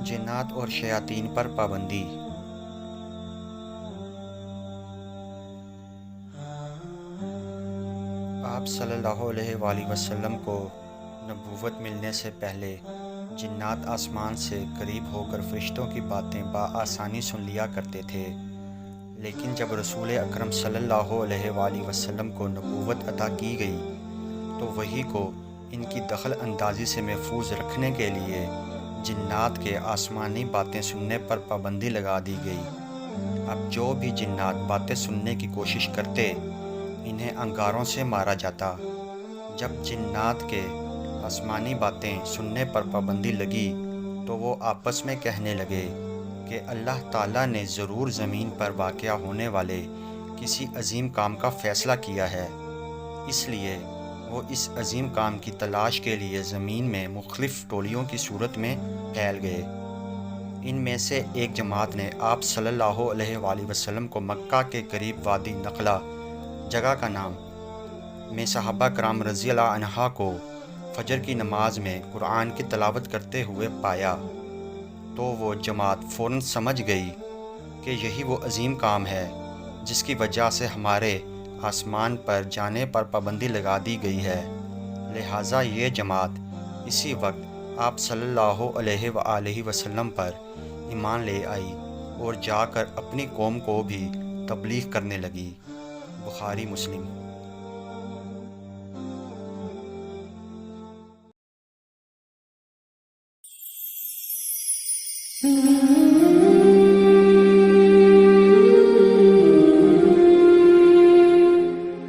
جنات اور شیاطین پر پابندی۔ آپ صلی اللہ علیہ وآلہ وسلم کو نبوت ملنے سے پہلے جنات آسمان سے قریب ہو کر فرشتوں کی باتیں بآسانی سن لیا کرتے تھے، لیکن جب رسول اکرم صلی اللہ علیہ وآلہ وسلم کو نبوت عطا کی گئی تو وحی کو ان کی دخل اندازی سے محفوظ رکھنے کے لیے جنات کے آسمانی باتیں سننے پر پابندی لگا دی گئی۔ اب جو بھی جنات باتیں سننے کی کوشش کرتے انہیں انگاروں سے مارا جاتا۔ جب جنات کے آسمانی باتیں سننے پر پابندی لگی تو وہ آپس میں کہنے لگے کہ اللہ تعالیٰ نے ضرور زمین پر واقع ہونے والے کسی عظیم کام کا فیصلہ کیا ہے، اس لیے وہ اس عظیم کام کی تلاش کے لیے زمین میں مختلف ٹولیوں کی صورت میں پھیل گئے۔ ان میں سے ایک جماعت نے آپ صلی اللہ علیہ وآلہ وسلم کو مکہ کے قریب وادی نخلہ جگہ کا نام میں صحابہ کرام رضی اللہ عنہ کو فجر کی نماز میں قرآن کی تلاوت کرتے ہوئے پایا تو وہ جماعت فوراً سمجھ گئی کہ یہی وہ عظیم کام ہے جس کی وجہ سے ہمارے آسمان پر جانے پر پابندی لگا دی گئی ہے، لہٰذا یہ جماعت اسی وقت آپ صلی اللہ علیہ وآلہ وسلم پر ایمان لے آئی اور جا کر اپنی قوم کو بھی تبلیغ کرنے لگی۔ بخاری مسلم۔